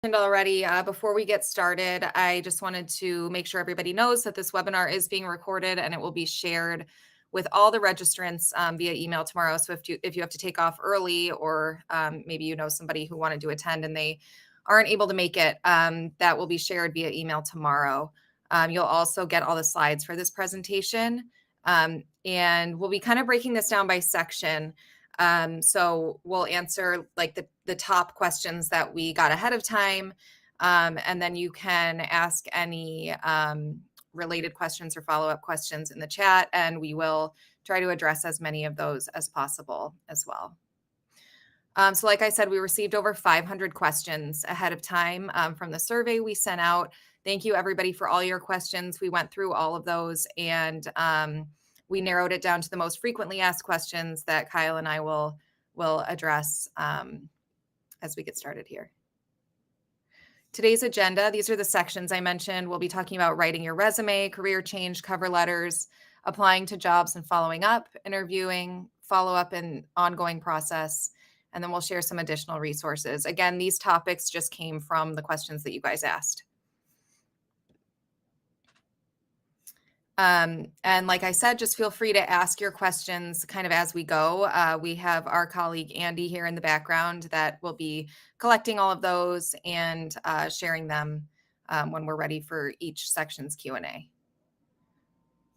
Already. Before we get started, I just wanted to make sure everybody knows that this webinar is being recorded and it will be shared with all the registrants via email tomorrow. So if you have to take off early, or maybe you know somebody who wanted to attend and they aren't able to make it, that will be shared via email tomorrow. You'll also get all the slides for this presentation, and we'll be kind of breaking this down by section. So we'll answer like the top questions that we got ahead of time. And then you can ask any related questions or follow-up questions in the chat, and we will try to address as many of those as possible as well. So like I said, we received over 500 questions ahead of time from the survey we sent out. Thank you everybody for all your questions. We went through all of those, and we narrowed it down to the most frequently asked questions that Kyle and I will address as we get started here. Today's agenda, these are the sections I mentioned. We'll be talking about writing your resume, career change, cover letters, applying to jobs and following up, interviewing, follow-up and ongoing process, and then we'll share some additional resources. Again, these topics just came from the questions that you guys asked. And like I said, just feel free to ask your questions kind of as we go. We have our colleague Andy here in the background that will be collecting all of those and sharing them when we're ready for each section's Q&A.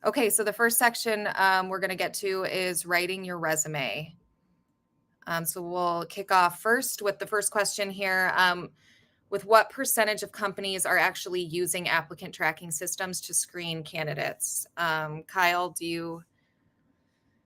Okay, so the first section we're going to get to is writing your resume. So we'll kick off first with the first question here. With what percentage of companies are actually using applicant tracking systems to screen candidates? Kyle, do you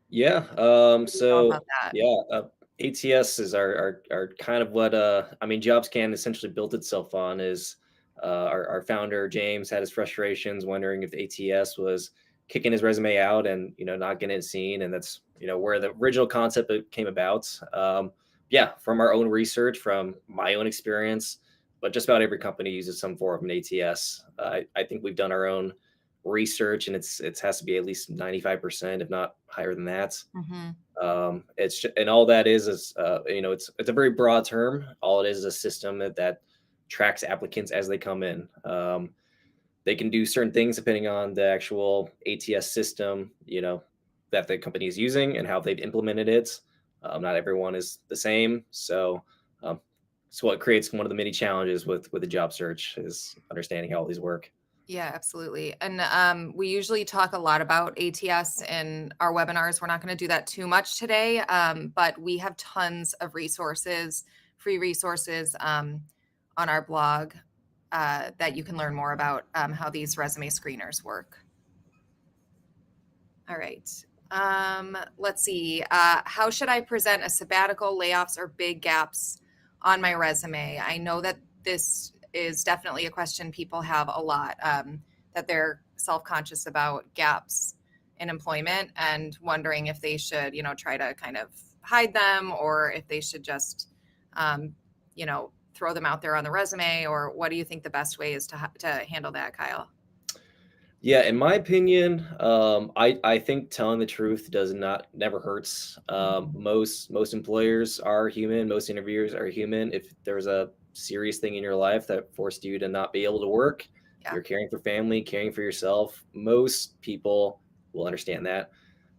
Yeah. know So about that? yeah, ATS is our kind of what JobScan essentially built itself on is our founder James had his frustrations wondering if the ATS was kicking his resume out and not getting it seen, and that's where the original concept came about. Yeah, from our own research, from my own experience, but just about every company uses some form of an ATS. I think we've done our own research, and it has to be at least 95%, if not higher than that. Mm-hmm. And all that is it's a very broad term. All it is a system that tracks applicants as they come in. They can do certain things depending on the actual ATS system, that the company is using and how they've implemented it. Not everyone is the same, so it's what creates one of the many challenges with the job search is understanding how all these work. Yeah, absolutely. And we usually talk a lot about ATS in our webinars. We're not going to do that too much today, but we have tons of resources, free resources on our blog that you can learn more about how these resume screeners work. All right. Let's see. How should I present a sabbatical, layoffs, or big gaps on my resume? I know that this is definitely a question people have a lot, that they're self-conscious about gaps in employment and wondering if they should, try to kind of hide them, or if they should just, throw them out there on the resume. Or what do you think the best way is to handle that, Kyle? Yeah, in my opinion, I think telling the truth does not never hurts. Most employers are human. Most interviewers are human. If there's a serious thing in your life that forced you to not be able to work, Yeah. you're caring for family, caring for yourself. Most people will understand that.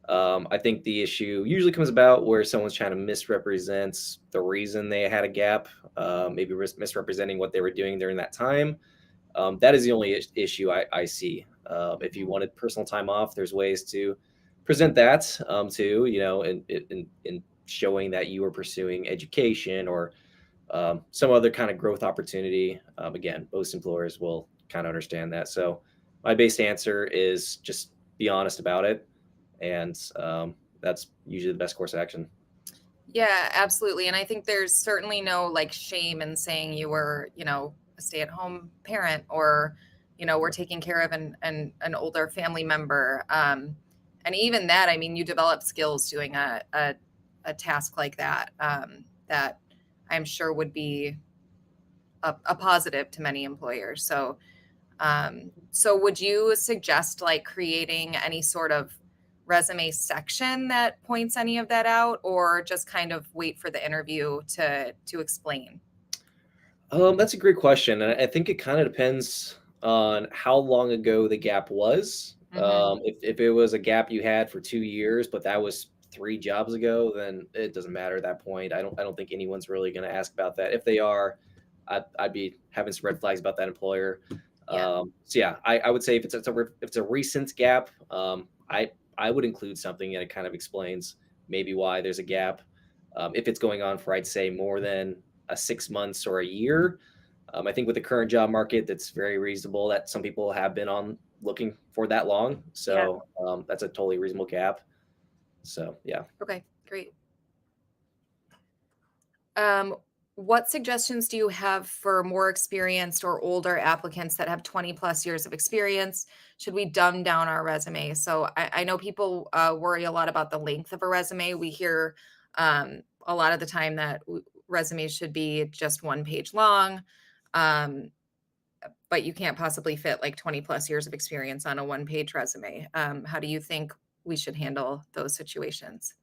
I think the issue usually comes about where someone's trying to misrepresent the reason they had a gap, maybe misrepresenting what they were doing during that time. That is the only issue I see. If you wanted personal time off, there's ways to present that too, in showing that you are pursuing education or some other kind of growth opportunity. Again, most employers will kind of understand that. So my base answer is just be honest about it, and that's usually the best course of action. Yeah, absolutely. And I think there's certainly no like shame in saying you were, a stay-at-home parent, or, we're taking care of an older family member. And even that, I mean, you develop skills doing a task like that, that I'm sure would be a positive to many employers. So would you suggest like creating any sort of resume section that points any of that out, or just kind of wait for the interview to explain? That's a great question, and I think it kind of depends on how long ago the gap was. Hmm. If it was a gap you had for 2 years, but that was 3 jobs ago, then it doesn't matter at that point. I don't think anyone's really going to ask about that. If they are, I'd be having some red flags about that employer. Yeah. So yeah, I would say if it's a recent gap, I would include something that kind of explains maybe why there's a gap. If it's going on for, I'd say, more than 6 months or a year. I think with the current job market, that's very reasonable that some people have been on looking for that long. Yeah. So that's a totally reasonable gap. So yeah. Okay, great. Um, what suggestions do you have for more experienced or older applicants that have 20 plus years of experience? Should we dumb down our resume? So I know people worry a lot about the length of a resume. We hear a lot of the time that resumes should be just 1 page long, um, but you can't possibly fit like 20 plus years of experience on a 1 page resume. How do you think we should handle those situations?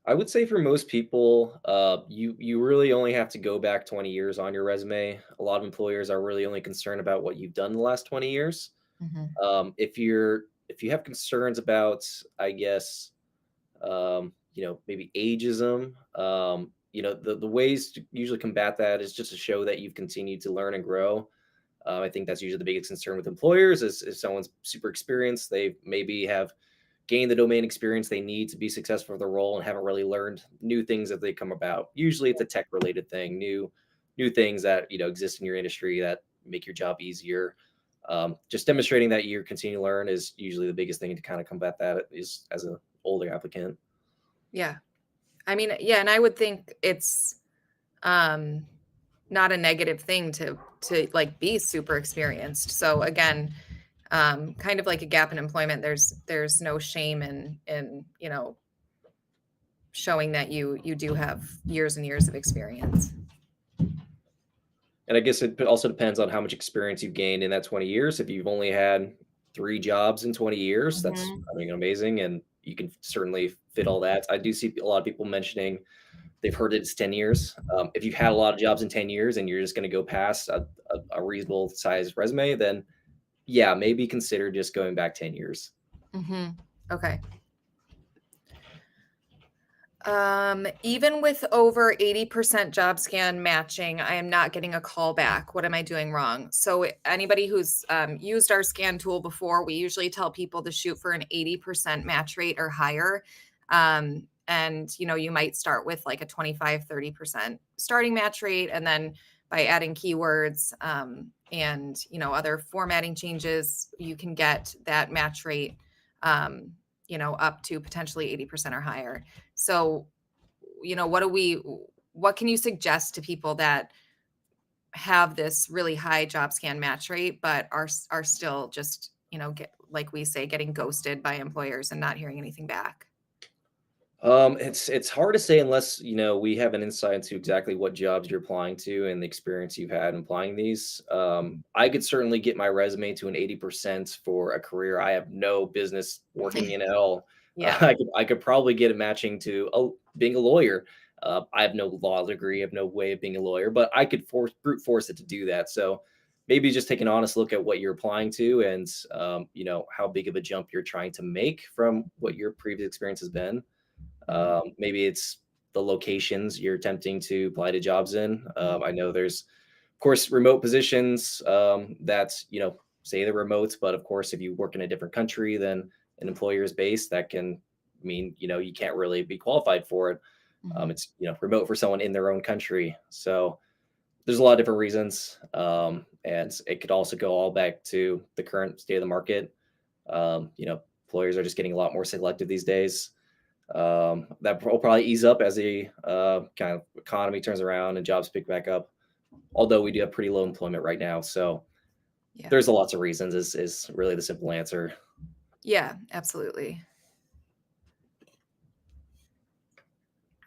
I would say for most people, you really only have to go back 20 years on your resume. A lot of employers are really only concerned about what you've done in the last 20 years. Hmm. If you have concerns about, I guess, maybe ageism, the ways to usually combat that is just to show that you've continued to learn and grow. I think that's usually the biggest concern with employers is if someone's super experienced, they maybe have gained the domain experience they need to be successful for the role and haven't really learned new things as they come about. Usually it's a tech related thing, new things that exist in your industry that make your job easier. Just demonstrating that you continue to learn is usually the biggest thing to kind of combat that is as an older applicant. Yeah. I mean, yeah, and I would think it's um not a negative thing to like be super experienced. So again, kind of like a gap in employment, there's no shame in, showing that you do have years and years of experience. And I guess it also depends on how much experience you've gained in that 20 years. If you've only had 3 jobs in 20 years, that's, Mhm. I mean, amazing. And you can certainly fit all that. I do see a lot of people mentioning they've heard it's 10 years. If you've had a lot of jobs in 10 years and you're just going to go past a reasonable size resume, then yeah, maybe consider just going back 10 years. Mhm. Okay. Even with over 80% job scan matching, I am not getting a call back. What am I doing wrong? So anybody who's used our scan tool before, we usually tell people to shoot for an 80% match rate or higher. And you might start with like a 25-30% starting match rate. And then by adding keywords and other formatting changes, you can get that match rate up to potentially 80% or higher. So, what can you suggest to people that have this really high job scan match rate, but are still just, get, like we say, getting ghosted by employers and not hearing anything back? It's hard to say unless we have an insight into exactly what jobs you're applying to and the experience you've had in applying these. I could certainly get my resume to an 80% for a career I have no business working in at all. Yeah. I could probably get it matching to being a lawyer. I have no law degree, I have no way of being a lawyer, but I could brute force it to do that. So maybe just take an honest look at what you're applying to and how big of a jump you're trying to make from what your previous experience has been. Mhm. Maybe it's the locations you're attempting to apply to jobs in. Mhm. I know there's, of course, remote positions that, say they're remote, but of course, if you work in a different country than an employer is based, that can mean, you can't really be qualified for it. Mhm. It's, remote for someone in their own country. So there's a lot of different reasons. And it could also go all back to the current state of the market. Employers are just getting a lot more selective these days. That will probably ease up as the kind of economy turns around and jobs pick back up. Although we do have pretty low employment right now, so Yeah. there's a lots of reasons. Is really the simple answer. Yeah, absolutely.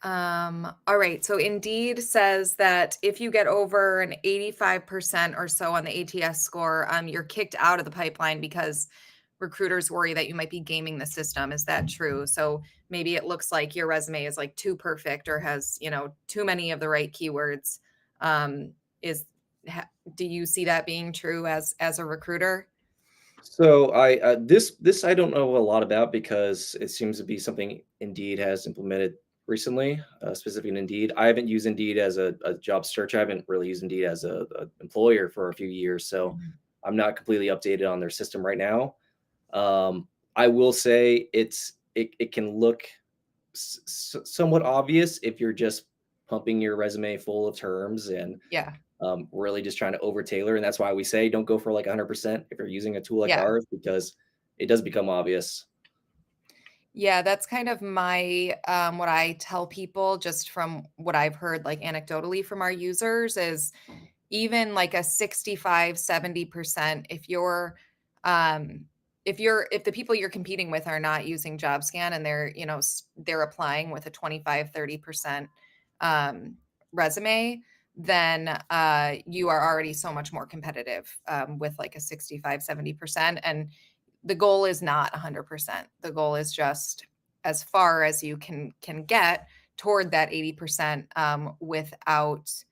All right. So Indeed says that if you get over an 85% or so on the ATS score, you're kicked out of the pipeline because recruiters worry that you might be gaming the system. Is that true? So maybe it looks like your resume is like too perfect or has, too many of the right keywords. Um, is Do you see that being true as a recruiter? So this I don't know a lot about because it seems to be something Indeed has implemented recently, specific in Indeed. I haven't used Indeed as a job search. I haven't really used Indeed as a employer for a few years, so Mhm. I'm not completely updated on their system right now. I will say it can look somewhat obvious if you're just pumping your resume full of terms and Yeah. really just trying to over tailor. And that's why we say don't go for like 100% if you're using a tool like Yeah. ours because it does become obvious. Yeah, that's kind of my what I tell people just from what I've heard like anecdotally from our users is even like a 65, 70%, um if the people you're competing with are not using JobScan and they're, they're applying with a 25, 30% um resume, then you are already so much more competitive with like a 65, 70%. And the goal is not 100%. The goal is just as far as you can get toward that 80% without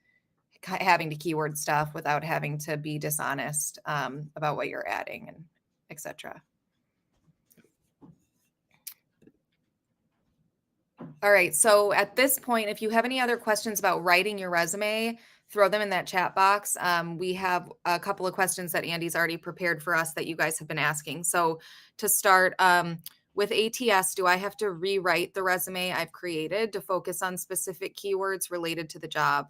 having to keyword stuff, without having to be dishonest about what you're adding and etc. All right. So at this point, if you have any other questions about writing your resume, throw them in that chat box. We have a couple of questions that Andy's already prepared for us that you guys have been asking. So to start, with ATS, do I have to rewrite the resume I've created to focus on specific keywords related to the job?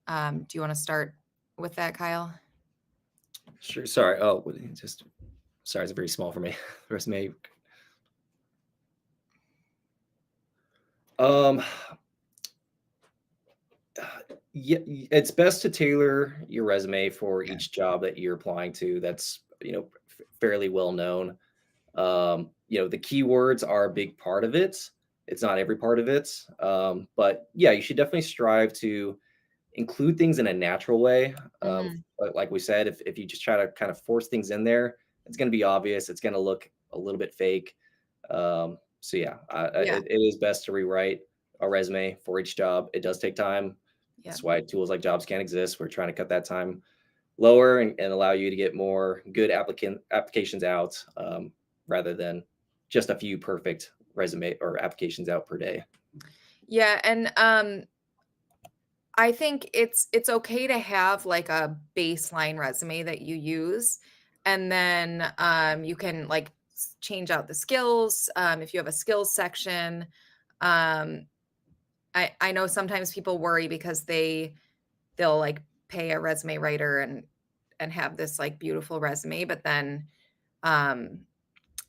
Do you want to start with that, Kyle? Sure. Sorry. Oh, just sorry. It's very small for me. Resume. Um, yeah, it's best to tailor your resume for Yeah. each job that you're applying to. That's fairly well known. The keywords are a big part of it. It's not every part of it, but yeah, you should definitely strive to include things in a natural way. Hmm. Like we said, if you just try to kind of force things in there, it's going to be obvious. It's going to look a little bit fake. So yeah, Yeah. it is best to rewrite a resume for each job. It does take time. Yeah. That's why tools like Jobs can exist. We're trying to cut that time lower and allow you to get more good applications out rather than just a few perfect resume or applications out per day. Yeah. And I think it's okay to have like a baseline resume that you use, and then you can like change out the skills if you have a skills section. Um, I know sometimes people worry because they'll like pay a resume writer and have this like beautiful resume, but then um,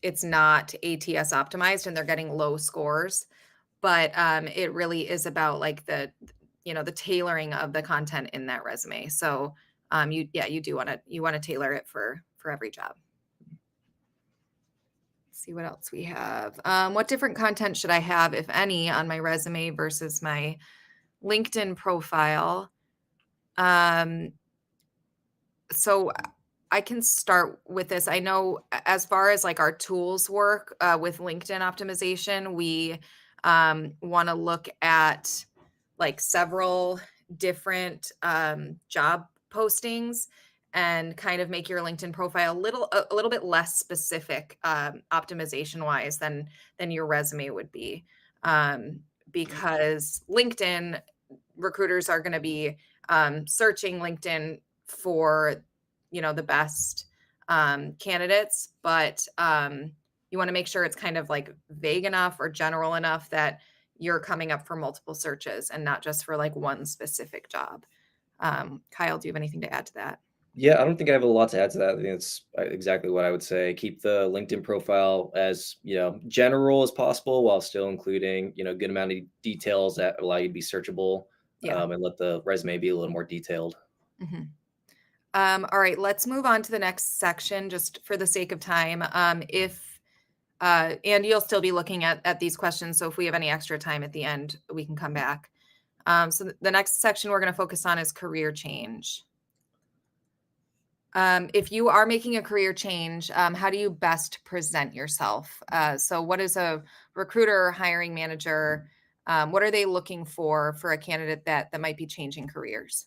it's not ATS optimized and they're getting low scores. But it really is about like the tailoring of the content in that resume. So you do want to tailor it for every job. Let's see what else we have. What different content should I have, if any, on my resume versus my LinkedIn profile? Um, so I can start with this. I know as far as like our tools work with LinkedIn optimization, we want to look at like several different job postings and kind of make your LinkedIn profile a little bit less specific optimization wise than your resume would be, because LinkedIn recruiters are going to be searching LinkedIn for the best candidates, but you want to make sure it's kind of like vague enough or general enough that you're coming up for multiple searches and not just for like one specific job. Kyle, do you have anything to add to that? Yeah, I don't think I have a lot to add to that. I think it's exactly what I would say. Keep the LinkedIn profile as general as possible, while still including a good amount of details that allow you to be searchable, Yeah. and let the resume be a little more detailed. Hmm. All right, let's move on to the next section just for the sake of time. If and you'll still be looking at these questions, so if we have any extra time at the end, we can come back. So the next section we're going to focus on is career change. If you are making a career change, how do you best present yourself? So what is a recruiter or hiring manager? What are they looking for a candidate that might be changing careers?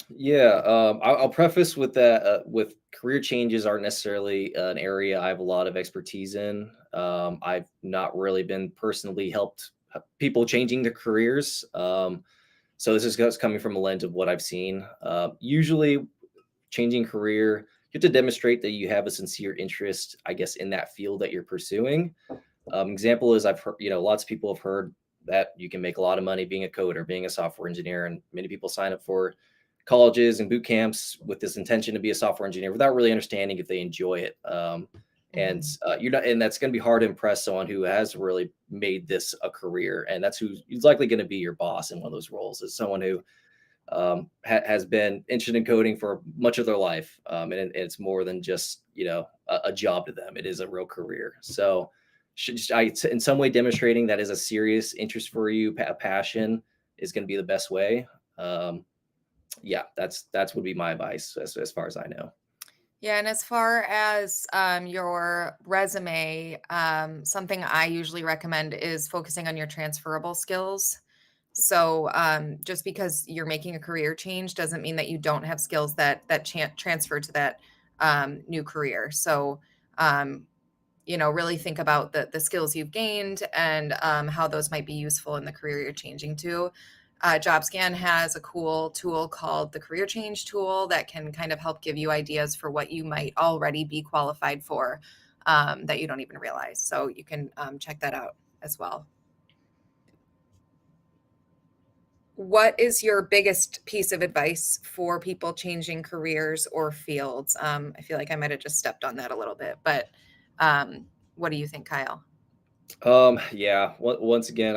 Yeah, I'll preface with that with career changes aren't necessarily an area I have a lot of expertise in. I've not really been personally helped people changing their careers. So this is just coming from a lens of what I've seen. Usually, changing career, you have to demonstrate that you have a sincere interest, I guess, in that field that you're pursuing. Example is I've heard, lots of people have heard that you can make a lot of money being a coder, being a software engineer, and many people sign up for colleges and boot camps with this intention to be a software engineer without really understanding if they enjoy it. And Mhm. you're not, and that's going to be hard to impress someone who has really made this a career, and that's who's likely going to be your boss in one of those roles. Is someone who has been interested in coding for much of their life, it's more than just a job to them. It is a real career. So, in some way demonstrating that is a serious interest for you, a passion is going to be the best way. Um, yeah, that's would be my advice as far as I know. Yeah, and as far as your resume, something I usually recommend is focusing on your transferable skills. So just because you're making a career change doesn't mean that you don't have skills that transfer to that new career. So um, really think about the skills you've gained and how those might be useful in the career you're changing to. JobScan has a cool tool called the Career Change Tool that can kind of help give you ideas for what you might already be qualified for that you don't even realize. So you can check that out as well. What is your biggest piece of advice for people changing careers or fields? I feel like I might have just stepped on that a little bit, but what do you think, Kyle? Yeah. Once again,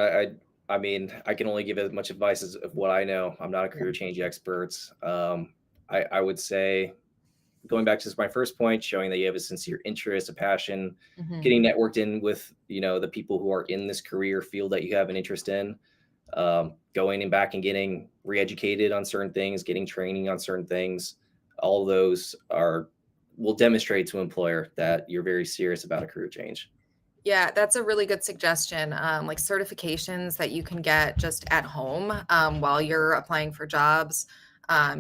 I mean, I can only give as much advice as of what I know. I'm not a Yeah. career change expert. I would say going back to my first point, showing that you have a sincere interest, a passion, Mhm. getting networked in with the people who are in this career field that you have an interest in, going and back and getting re-educated on certain things, getting training on certain things. All those are will demonstrate to employer that you're very serious about a career change. Yeah, that's a really good suggestion. Like certifications that you can get just at home while you're applying for jobs.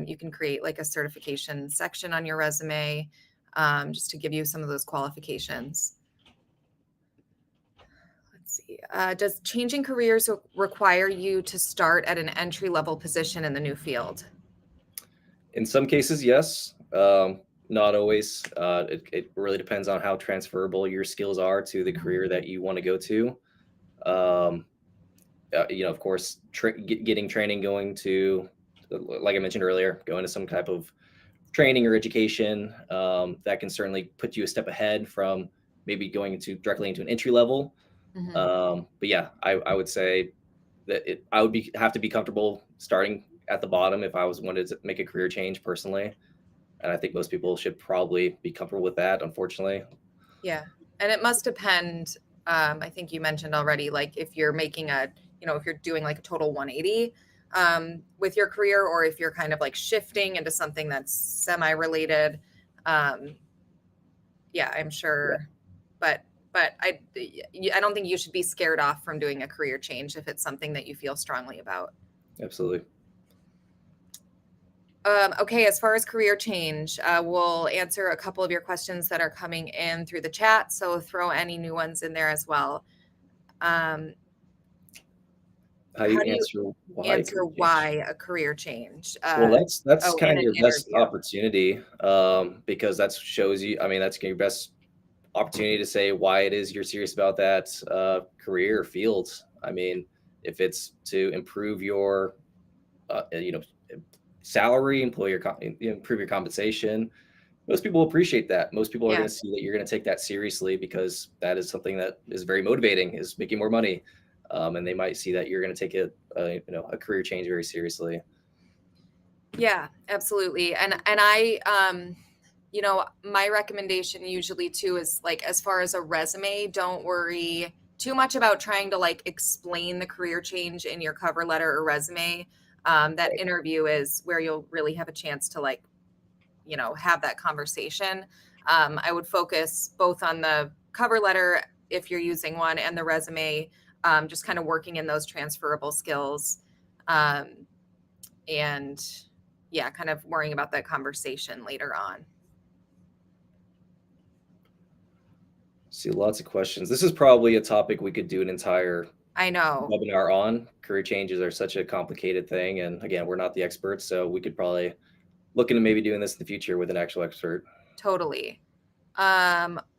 You can create like a certification section on your resume just to give you some of those qualifications. Let's see. Does changing careers require you to start at an entry level position in the new field? In some cases, yes. Not always. It really depends on how transferable your skills are to the Mhm. career that you want to go to. Um, of course, getting training, going to, like I mentioned earlier, going to some type of training or education that can certainly put you a step ahead from maybe going into directly into an entry level. Mhm. But yeah, I would say that I would have to be comfortable starting at the bottom if I was wanted to make a career change personally, and I think most people should probably be comfortable with that. Unfortunately, Yeah. And it must depend. I think you mentioned already, like if you're making if you're doing like a total 180 with your career, or if you're kind of like shifting into something that's semi related. Um, yeah, I'm yeah, sure. But I don't think you should be scared off from doing a career change if it's something that you feel strongly about. absolutely. Okay, as far as career change, we'll answer a couple of your questions that are coming in through the chat. So throw any new ones in there as well. Um, How do how you do you answer why a answer career change? why a career change? Well, that's Oh, in kind of an your best interview. opportunity because that shows you. I mean, that's your best opportunity to say why it is you're serious about that career field. I mean, if it's to improve your, salary, improve your compensation, most people appreciate that. Most people are Yeah. going to see that you're going to take that seriously because that is something that is very motivating, is making more money, and they might see that you're going to take a career change very seriously. Yeah, absolutely. And my recommendation usually too is like as far as a resume, don't worry too much about trying to like explain the career change in your cover letter or resume. That Right. interview is where you'll really have a chance to like, have that conversation. I would focus both on the cover letter if you're using one and the resume, just kind of working in those transferable skills. And yeah, kind of worrying about that conversation later on. See, lots of questions. This is probably a topic we could do an entire I know, webinar on. Career changes are such a complicated thing, and again, we're not the experts, so we could probably look into maybe doing this in the future with an actual expert. totally.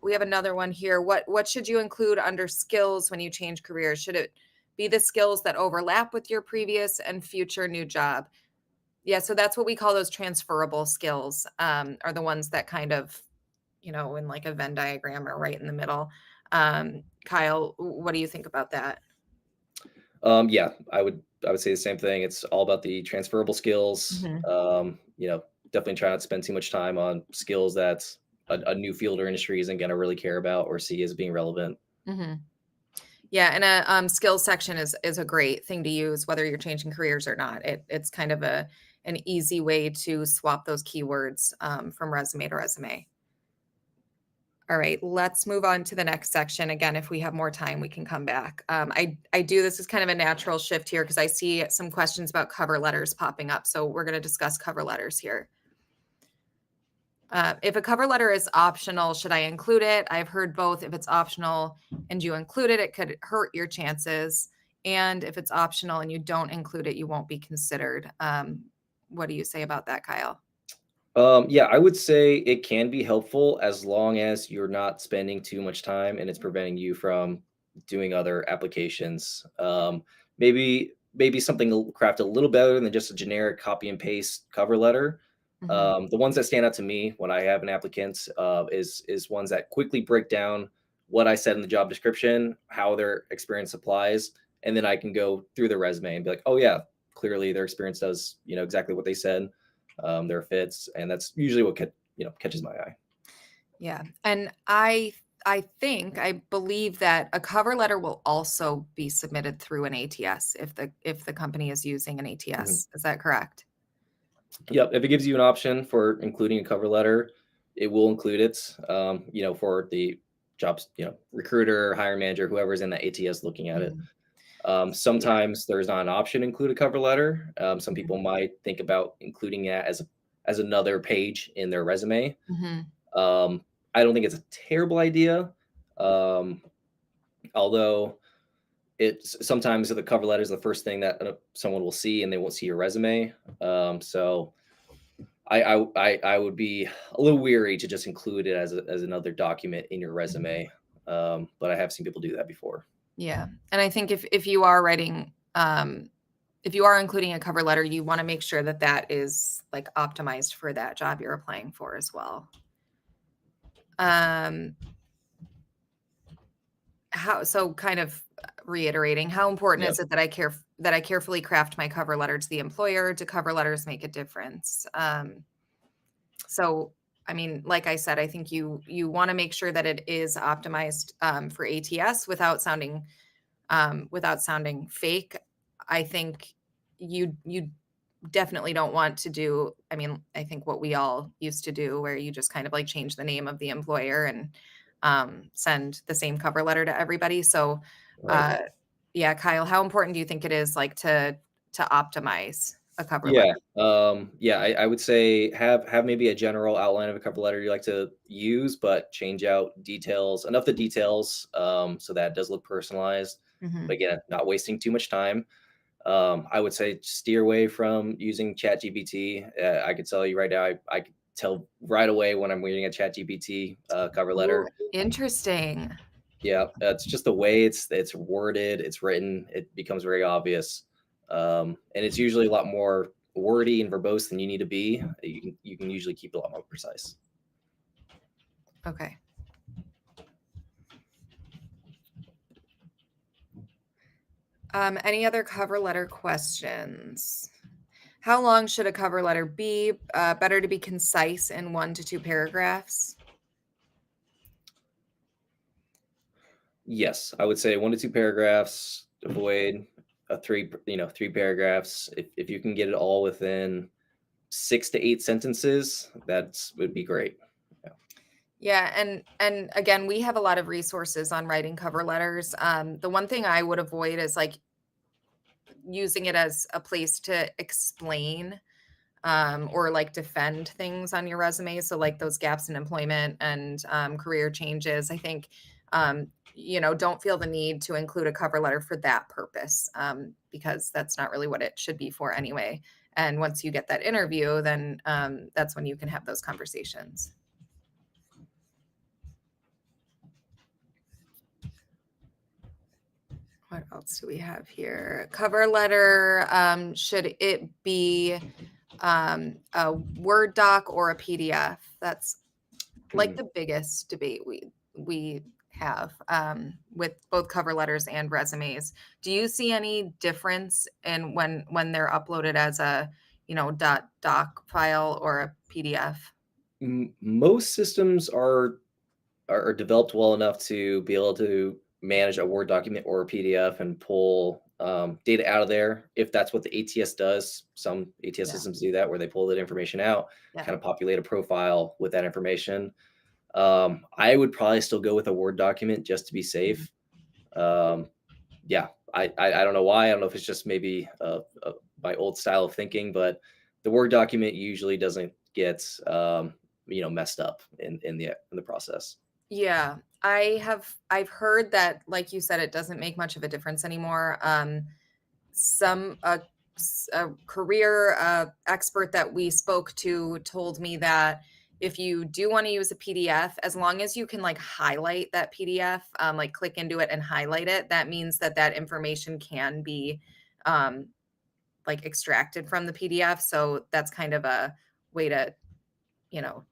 We have another one here. What should you include under skills when you change careers? Should it be the skills that overlap with your previous and future new job? Yeah, so that's what we call those transferable skills, are the ones that kind of, in like a Venn diagram or right in the middle. Kyle, what do you think about that? Yeah, I would say the same thing. It's all about the transferable skills. Mhm. Definitely try not to spend too much time on skills that a new field or industry isn't going to really care about or see as being relevant. Mhm. Yeah, and a skills section is a great thing to use whether you're changing careers or not. It's kind of an easy way to swap those keywords from resume to resume. All right, let's move on to the next section. Again, if we have more time, we can come back. I do this is kind of a natural shift here because I see some questions about cover letters popping up. So we're going to discuss cover letters here. If a cover letter is optional, should I include it? I've heard both. If it's optional and you include it, it could hurt your chances. And if it's optional and you don't include it, you won't be considered. What do you say about that, Kyle? Yeah, I would say it can be helpful as long as you're not spending too much time and it's preventing you from doing other applications. Maybe something craft a little better than just a generic copy and paste cover letter. Mhm. The ones that stand out to me when I have an applicant is ones that quickly break down what I said in the job description, how their experience applies, and then I can go through their resume and be like, oh yeah, clearly their experience does exactly what they said, their fits, and that's usually what catches my eye. Yeah. And I believe that a cover letter will also be submitted through an ATS if the company is using an Mhm. ATS. Is that correct? Yep, if it gives you an option for including a cover letter, it will include it. For the jobs, recruiter, hiring manager, whoever's in the ATS looking at it. Mhm. Yeah. Sometimes there's not an option to include a cover letter. Some Mhm. people might think about including that as another page in their resume. Mhm. Um, I don't think it's a terrible idea. Um, Although it's sometimes the cover letter is the first thing that someone will see, and they won't see your resume. So I would be a little weary to just include it as another document in your Mhm. resume. But I have seen people do that before. Yeah. And I think if you are writing if you are including a cover letter, you want to make sure that that is like optimized for that job you're applying for as well. Um how so kind of reiterating, how important Yep. is it that I carefully craft my cover letter to the employer? Do cover letters make a difference? So I mean, like I said, I think you want to make sure that it is optimized for ATS without sounding fake. I think you definitely don't want to do, I mean, I think what we all used to do where you just kind of like change the name of the employer and send the same cover letter to everybody. So Right. uh yeah, Kyle, how important do you think it is like to optimize a cover Yeah. letter? Yeah. I would say have maybe a general outline of a cover letter you like to use, but change out details, enough the details, so that it does look personalized. But Mhm. again, not wasting too much time. I would say steer away from using ChatGPT. I could tell you right now, I could tell right away when I'm reading a ChatGPT cover Ooh, letter. interesting. Yeah, it's just the way it's worded, it's written. It becomes very obvious, and it's usually a lot more wordy and verbose than you need to be. You can usually keep it a lot more precise. Okay. Any other cover letter questions? How long should a cover letter be? Better to be concise in 1 to 2 paragraphs. Yes, I would say 1 to 2 paragraphs. Avoid a three paragraphs. If you can get it all within 6 to 8 sentences, that would be great. Yeah. Yeah, and again, we have a lot of resources on writing cover letters. The one thing I would avoid is like using it as a place to explain. or like defend things on your resume. So like those gaps in employment and career changes, I think, don't feel the need to include a cover letter for that purpose, because that's not really what it should be for anyway. And once you get that interview, then that's when you can have those conversations. What else do we have here? Cover letter, should it be a Word doc or a PDF? That's like the biggest debate we have with both cover letters and resumes. Do you see any difference in when they're uploaded as a doc file or a PDF? Most systems are developed well enough to be able to manage a Word document or a PDF and pull data out of there if that's what the ATS does. Some ATS Yeah. systems do that where they pull that information out, Yeah. kind of populate a profile with that information. I would probably still go with a Word document just to be safe. Yeah, I don't know why. I don't know if it's just maybe my old style of thinking, but the Word document usually doesn't get messed up in the process. Yeah, I've heard that, like you said, it doesn't make much of a difference anymore. Some a career expert that we spoke to told me that if you do want to use a PDF, as long as you can like highlight that PDF, like click into it and highlight it, that means that that information can be um, like extracted from the PDF. So that's kind of a way to, you know,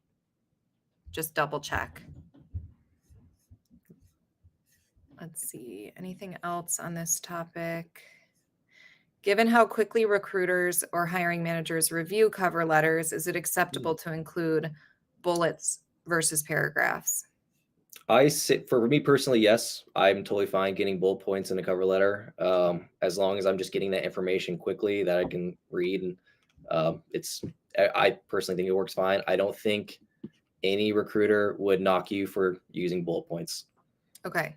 just double check. Let's see, anything else on this topic? Given how quickly recruiters or hiring managers review cover letters, is it acceptable to include bullets versus paragraphs? I sit for me personally, yes, I'm totally fine getting bullet points in a cover letter, as long as I'm just getting that information quickly that I can read. And it's I personally think it works fine. I don't think any recruiter would knock you for using bullet points. Okay.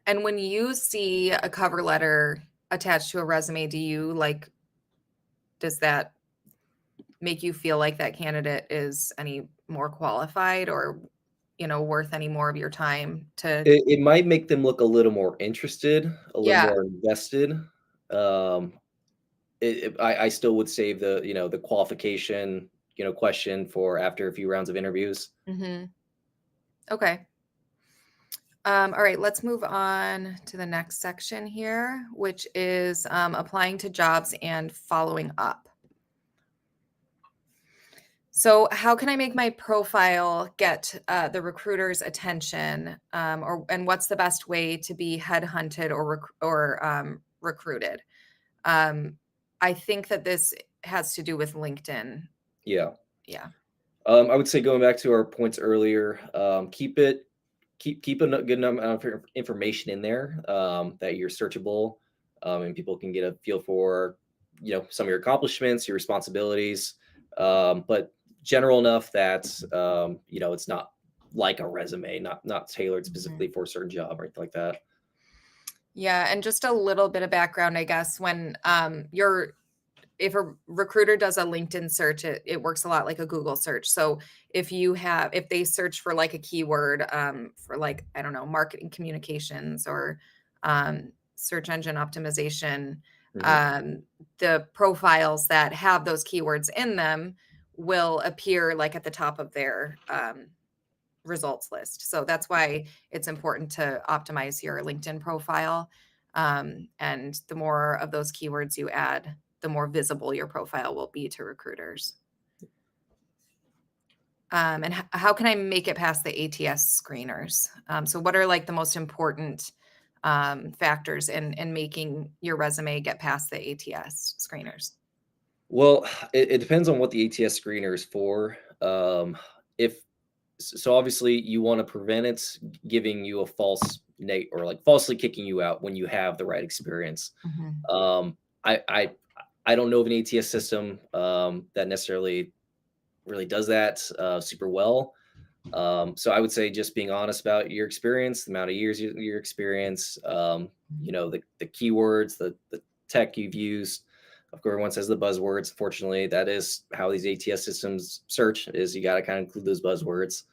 And when you see a cover letter attached to a resume, does that make you feel like that candidate is any more qualified or, worth any more of your time to, It might make them look a little more interested, a little yeah. more invested. Um, I still would save the qualification question for after a few rounds of interviews. Mhm. Okay. All right, let's move on to the next section here, which is applying to jobs and following up. So, how can I make my profile get the recruiter's attention, and what's the best way to be headhunted or recruited? Um, I think that this has to do with LinkedIn. Yeah. Yeah. I would say going back to our points earlier, keep a good amount of information in there that you're searchable, and people can get a feel for some of your accomplishments, your responsibilities, but general enough that it's not like a resume, not tailored Mhm. specifically for a certain job or anything like that. Yeah, and just a little bit of background, I guess, when you're if a recruiter does a LinkedIn search, it works a lot like a Google search. So if they search for like a keyword for like, I don't know, marketing communications or search engine optimization, Hmm. um, the profiles that have those keywords in them will appear like at the top of their results list. So that's why it's important to optimize your LinkedIn profile. And the more of those keywords you add, the more visible your profile will be to recruiters. And how can I make it past the ATS screeners? So what are like the most important factors in making your resume get past the ATS screeners? Well, it depends on what the ATS screener is for. If so, obviously you want to prevent it giving you a false neg or like falsely kicking you out when you have the right experience. Mhm. Um, I don't know of an ATS system that necessarily really does that super well. So I would say just being honest about your experience, the amount of years your experience, the keywords, the tech you've used, Of course, everyone says the buzzwords. Fortunately, that is how these ATS systems search, is you got to kind of include those buzzwords.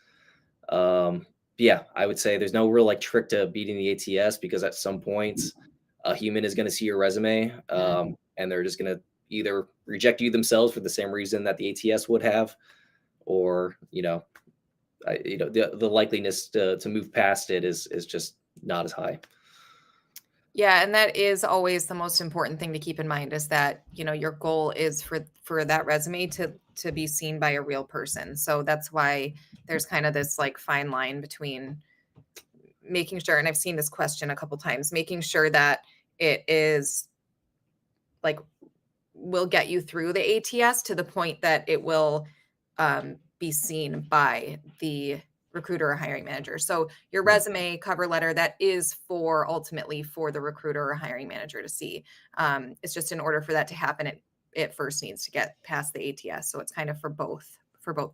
Yeah, I would say there's no real like trick to beating the ATS, because at some point a human is going to see your resume, Mhm. and they're just going to either reject you themselves for the same reason that the ATS would have, or the likeliness to move past it is just not as high. Yeah, and that is always the most important thing to keep in mind is that, your goal is for that resume to be seen by a real person. So that's why there's kind of this like fine line between making sure, and I've seen this question a couple times, making sure that it is like will get you through the ATS to the point that it will be seen by the recruiter or hiring manager. So your Mm. resume, cover letter, that is for ultimately for the recruiter or hiring manager to see. It's just in order for that to happen, it first needs to get past the ATS. So it's kind of for both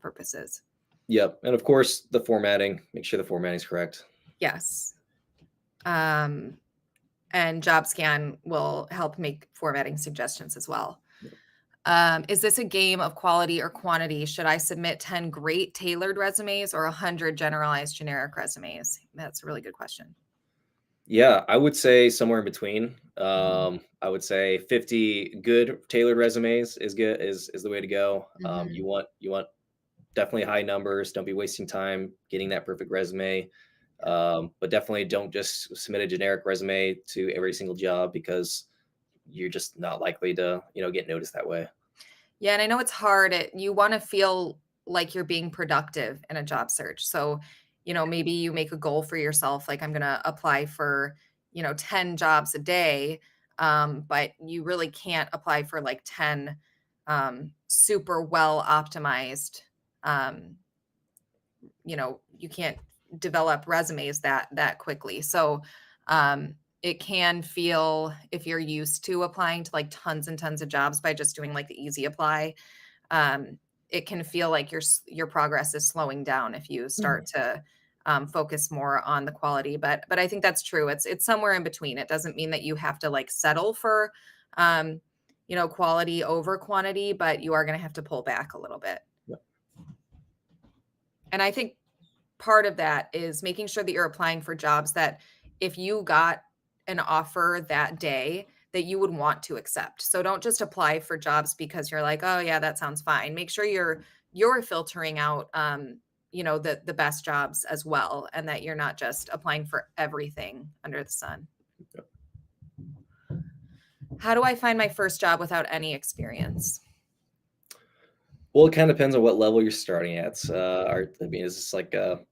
purposes. Yep, and of course the formatting. Make sure the formatting is correct. Yes. Um, and job scan will help make formatting suggestions as well. Is this a game of quality or quantity? Should I submit 10 great tailored resumes or 100 generalized generic resumes? That's a really good question. Yeah, I would say somewhere in between. Mhm. I would say 50 good tailored resumes is good is the way to go. Mhm. You want definitely high numbers. Don't be wasting time getting that perfect resume. Yeah. But definitely don't just submit a generic resume to every single job, because you're just not likely to get noticed that way. Yeah, and I know it's hard. You want to feel like you're being productive in a job search. So, maybe you make a goal for yourself, like I'm going to apply for, 10 jobs a day. But you really can't apply for like 10 super well optimized you can't develop resumes that quickly. So it can feel, if you're used to applying to like tons and tons of jobs by just doing like the easy apply, um, it can feel like your progress is slowing down if you start to focus more on the quality. But I think that's true. It's somewhere in between. It doesn't mean that you have to like settle for quality over quantity, but you are going to have to pull back a little bit. Yeah. And I think part of that is making sure that you're applying for jobs that if you got an offer that day that you would want to accept. So don't just apply for jobs because you're like, "Oh yeah, that sounds fine." Make sure you're filtering out the best jobs as well, and that you're not just applying for everything under the sun. How do I find my first job without any experience? Well, it kind of depends on what level you're starting at. I mean, is this like a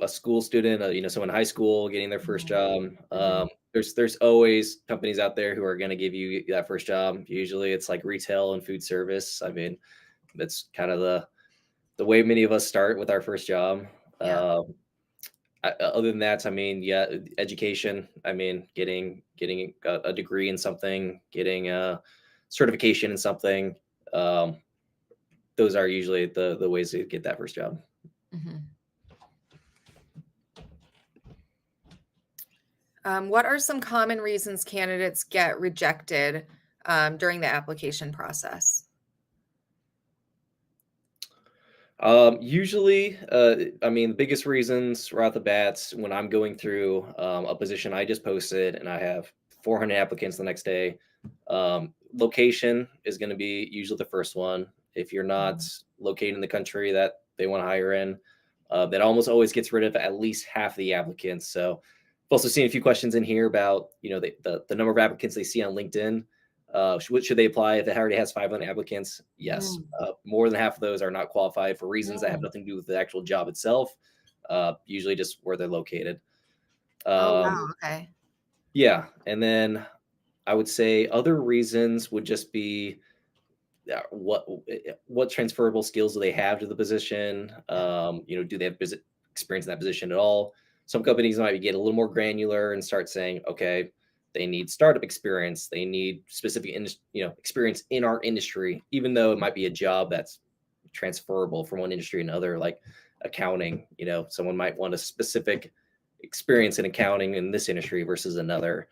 school student, someone in high school getting their first Mhm. job? Mhm. There's always companies out there who are going to give you that first job. Usually, it's like retail and food service. I mean, that's kind of the way many of us start with our first job. Yeah. Um, Other than that, I mean, yeah, education. I mean, getting a degree in something, getting a certification in something. Um, those are usually the ways to get that first job. Mhm. What are some common reasons candidates get rejected during the application process? Usually, I mean, the biggest reasons right off the bats when I'm going through a position I just posted and I have 400 applicants the next day, location is going to be usually the first one. If you're not Mhm. located in the country that they want to hire in, that almost always gets rid of at least half the applicants. So, I've also seen a few questions in here about the number of applicants they see on LinkedIn. Should they apply if it already has 500 applicants? Yes. Mm, More than half of those are not qualified for reasons that have mm. nothing to do with the actual job itself. Usually just where they're located. Oh, Um, wow, okay. yeah, and then I would say other reasons would just be what transferable skills do they have to the position? Yeah. Do they have experience in that position at all? Some companies might get a little more granular and start saying, okay, they need startup experience, they need specific experience in our industry, even though it might be a job that's transferable from one industry to another, like accounting. Someone might want a specific experience in accounting in this industry versus another.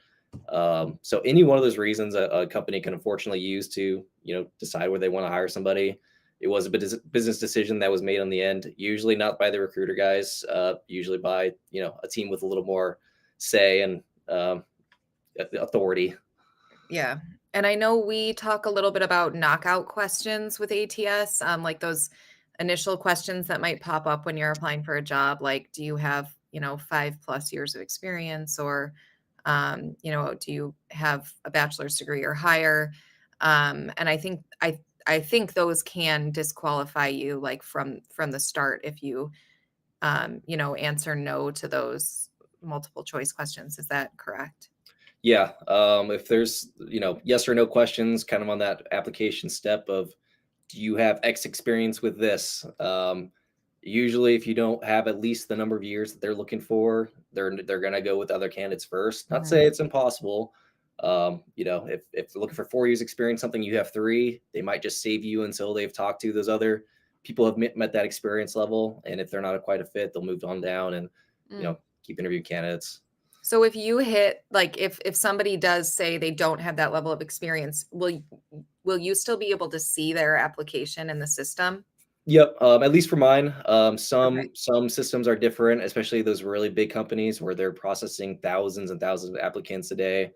So any one of those reasons a company can unfortunately use to, decide where they want to hire somebody. It was a business decision that was made on the end, usually not by the recruiter guys, usually by, a team with a little more say and authority. Yeah. And I know we talk a little bit about knockout questions with ATS, like those initial questions that might pop up when you're applying for a job, like, do you have, 5+ years of experience, or, do you have a bachelor's degree or higher? And I think those can disqualify you, like from the start, if you, answer no to those multiple choice questions. Is that correct? Yeah. If there's, yes or no questions kind of on that application step of, do you have X experience with this? Usually, if you don't have at least the number of years that they're looking for, they're gonna go with other candidates first. Not to Mhm. say it's impossible. If they're looking for 4 years experience, something you have three, they might just save you until they've talked to those other people who have met that experience level. And if they're not quite a fit, they'll move on down and Mm. keep interviewing candidates. So if you hit, like, if somebody does say they don't have that level of experience, will you still be able to see their application in the system? Yep, at least for mine. Okay. Some systems are different, especially those really big companies where they're processing thousands and thousands of applicants a day.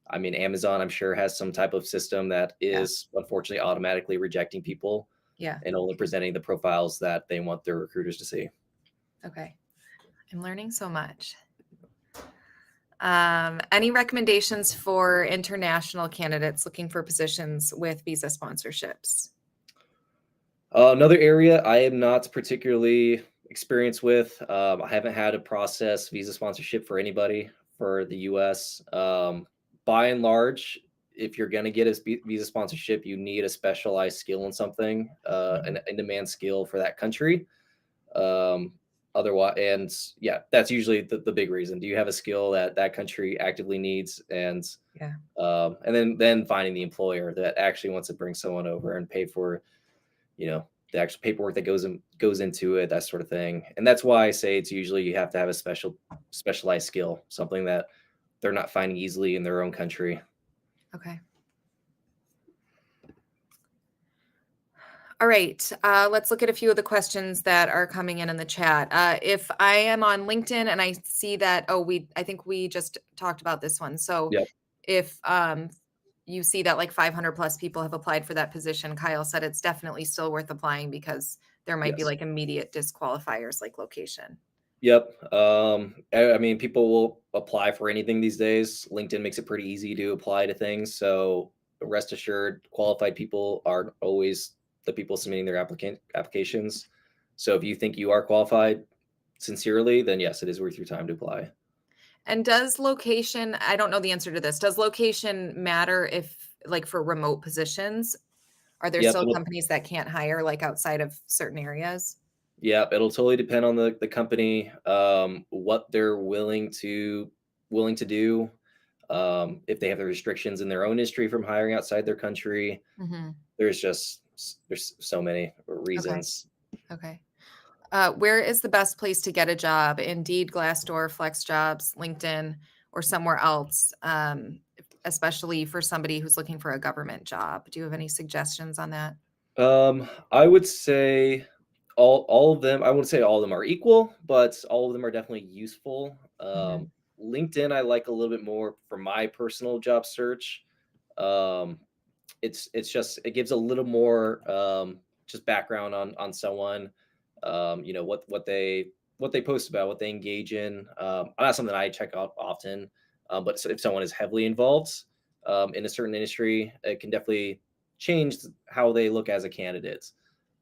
I mean, Amazon, I'm sure, has some type of system that Yeah. is unfortunately automatically rejecting people Yeah. and only presenting the profiles that they want their recruiters to see. Okay. I'm learning so much. Any recommendations for international candidates looking for positions with visa sponsorships? Another area I am not particularly experienced with. I haven't had to process visa sponsorship for anybody for the U.S. By and large, if you're going to get a visa sponsorship, you need a specialized skill in something, an Mhm. in-demand skill for that country. Um, Otherwise, and yeah, that's usually the big reason. Do you have a skill that that country actively needs, Yeah. and then finding the employer that actually wants to bring someone over and pay for the actual paperwork that goes into it, that sort of thing. And that's why I say it's usually you have to have a specialized skill, something that they're not finding easily in their own country. Okay. All right, let's look at a few of the questions that are coming in the chat. If I am on LinkedIn and I see that, I think we just talked about this one. So Yep. if you see that like 500 plus people have applied for that position, Kyle said it's definitely still worth applying because there might be Yes. like immediate disqualifiers like location. Yep. I mean, people will apply for anything these days. LinkedIn makes it pretty easy to apply to things. So rest assured, qualified people are always the people submitting their applications. So if you think you are qualified sincerely, then yes, it is worth your time to apply. And does location, I don't know the answer to this, does location matter if, like, for remote positions? Are there Yep. still companies that can't hire, like, outside of certain areas? Yeah, it'll totally depend on the company, what they're willing to do, if they have the restrictions in their own industry from hiring outside their country. Mhm. There's so many Okay, reasons. okay. Where is the best place to get a job? Indeed, Glassdoor, FlexJobs, LinkedIn, or somewhere else, especially for somebody who's looking for a government job. Do you have any suggestions on that? I would say all of them. I wouldn't say all of them are equal, but all of them are definitely useful. Mhm. LinkedIn, I like a little bit more for my personal job search. Um, it's just it gives a little more just background on someone, what they post about, what they engage in. Not something I check out often, but if someone is heavily involved in a certain industry, it can definitely change how they look as a candidate.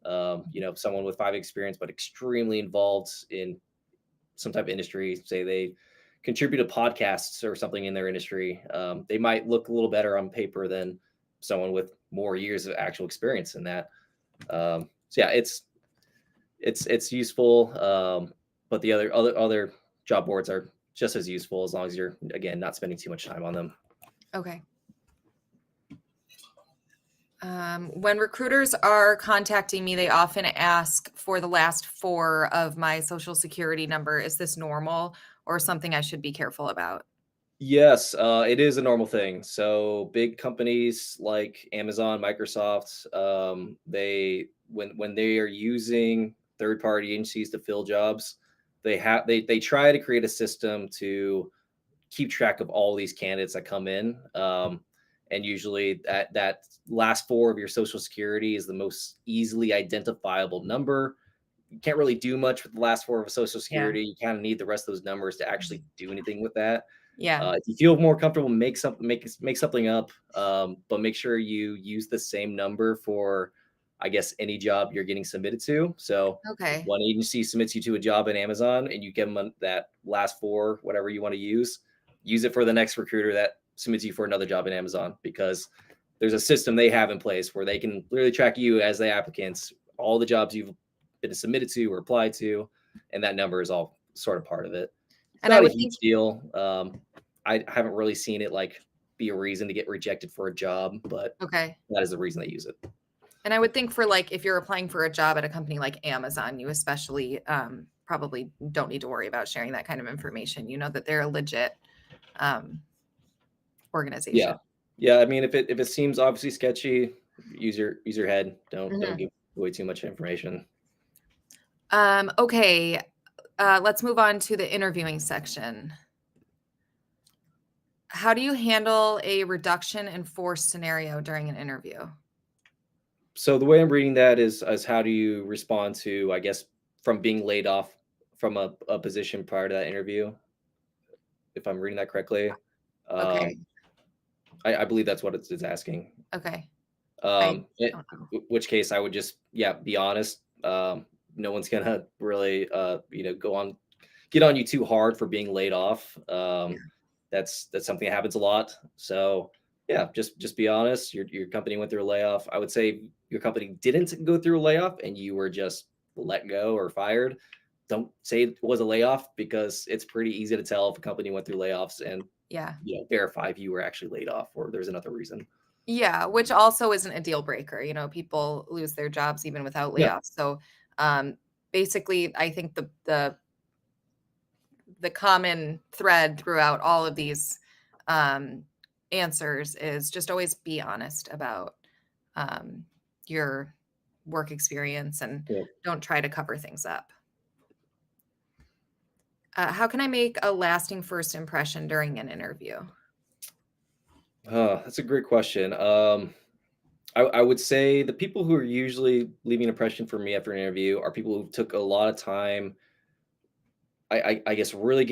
Someone with 5 experience but extremely involved in some type of industry, say they contribute to podcasts or something in their industry, they might look a little better on paper than someone with more years of actual experience in that. So yeah, it's useful, but the other job boards are just as useful as long as you're again not spending too much time on them. Okay. When recruiters are contacting me, they often ask for the last four of my social security number. Is this normal or something I should be careful about? Yes, it is a normal thing. So big companies like Amazon, Microsoft, they when they are using third party agencies to fill jobs, they try to create a system to keep track of all these candidates that come in. And usually that last four of your social security is the most easily identifiable number. You can't really do much with the last four of a social Yeah. security. You kind of need the rest of those numbers to actually do anything with that. Yeah. If you feel more comfortable, make something up, but make sure you use the same number for, I guess, any job you're getting submitted to. So if Okay. one agency submits you to a job at Amazon and you give them that last four, whatever you want to use it for the next recruiter that submits you for another job at Amazon, because there's a system they have in place where they can literally track you as the applicants, all the jobs you've been submitted to or applied to, and that number is all sort of part of it. It's And I not a would think huge deal. I haven't really seen it like be a reason to get rejected for a job, but okay. that is the reason they use it. And I would think for like if you're applying for a job at a company like Amazon, you especially probably don't need to worry about sharing that kind of information. You know that they're a legit um, Yeah, organization. yeah. I mean, if it seems obviously sketchy, use your head. Don't Mhm. give away too much information. Okay, let's move on to the interviewing section. How do you handle a reduction in force scenario during an interview? So the way I'm reading that is how do you respond to, I guess, from being laid off from a position prior to that interview, if I'm reading that correctly. Okay. Um, I believe that's what it's asking. Okay. I It, don't know. which case I would just, yeah, be honest. No one's gonna really, get on you too hard for being laid off. That's something that happens a lot. So yeah, just be honest. Your company went through a layoff. I would say your company didn't go through a layoff and you were just let go or fired. Don't say it was a layoff, because it's pretty easy to tell if a company went through layoffs and Yeah. verify if you were actually laid off or there's another reason. Yeah, which also isn't a deal breaker. You know, people lose their jobs even without Yeah. layoffs. So, um, basically, I think the common thread throughout all of these um, answers is just always be honest about um, your work experience and Yeah. don't try to cover things up. How can I make a lasting first impression during an interview? That's a great question. I would say the people who are usually leaving an impression for me after an interview are people who took a lot of time. I guess really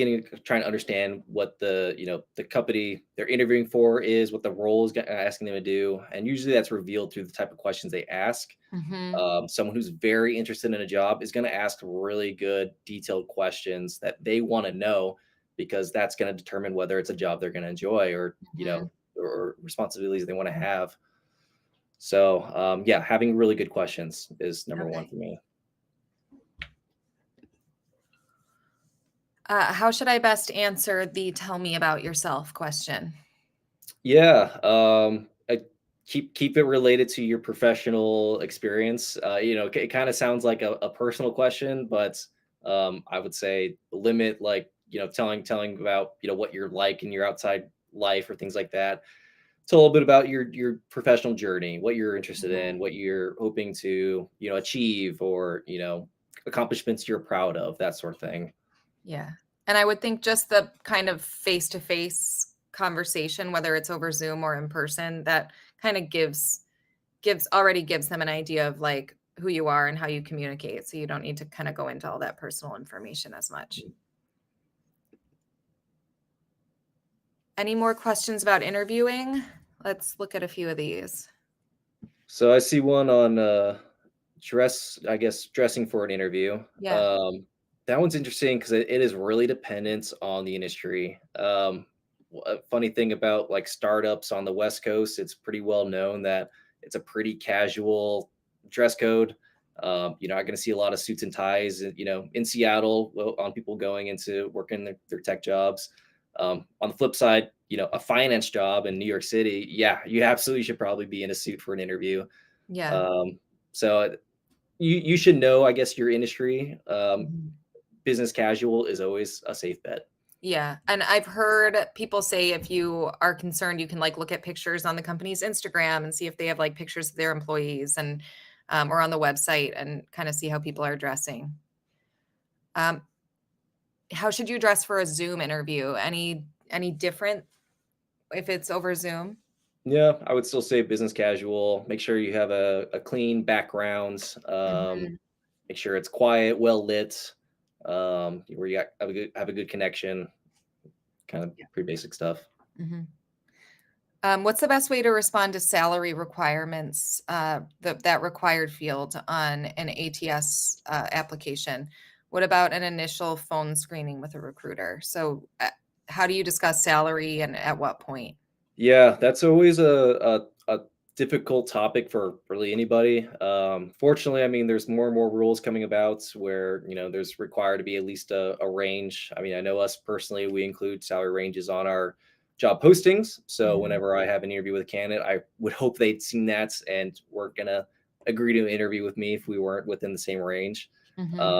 trying to understand what the company they're interviewing for is, what the role is asking them to do, and usually that's revealed through the type of questions they ask. Hmm. Someone who's very interested in a job is going to ask really good, detailed questions that they want to know, because that's going to determine whether it's a job they're going to enjoy, or Hmm. or responsibilities they want to have. So yeah, having really good questions is number one Okay. for me. How should I best answer the tell me about yourself question? Yeah, keep it related to your professional experience. It kind of sounds like a personal question, but I would say limit, like, telling about what you're like in your outside life or things like that. Tell a little bit about your professional journey, what you're interested Mhm. in, what you're hoping to achieve, or accomplishments you're proud of, that sort of thing. Yeah. And I would think just the kind of face to face conversation, whether it's over Zoom or in person, that kind of gives them an idea of like who you are and how you communicate. So you don't need to kind of go into all that personal information as much. Any more questions about interviewing? Let's look at a few of these. So I see one on I guess dressing for an interview. Yeah. That one's interesting because it is really dependent on the industry. A funny thing about like startups on the West Coast, it's pretty well known that it's a pretty casual dress code. You're not going to see a lot of suits and ties, in Seattle, on people going into working their tech jobs. On the flip side, a finance job in New York City, yeah, you absolutely should probably be in a suit for an interview. Yeah. Um, so you should know, I guess, your industry. Mhm. Business casual is always a safe bet. Yeah, and I've heard people say if you are concerned, you can like look at pictures on the company's Instagram and see if they have like pictures of their employees and or on the website and kind of see how people are dressing. Um, how should you dress for a Zoom interview? Any different if it's over Zoom? Yeah, I would still say business casual. Make sure you have a clean background. Mhm, Make sure it's quiet, well lit, where you have a good connection. Kind of yeah, pretty basic stuff. mhm. What's the best way to respond to salary requirements, that required field on an ATS application? What about an initial phone screening with a recruiter? So, how do you discuss salary and at what point? Yeah, that's always a difficult topic for really anybody. Fortunately, I mean, there's more and more rules coming about where there's required to be at least a range. I mean, I know us personally, we include salary ranges on our job postings. So Mhm, whenever I have an interview with a candidate, I would hope they'd seen that and were gonna agree to an interview with me if we weren't within the same range. mhm,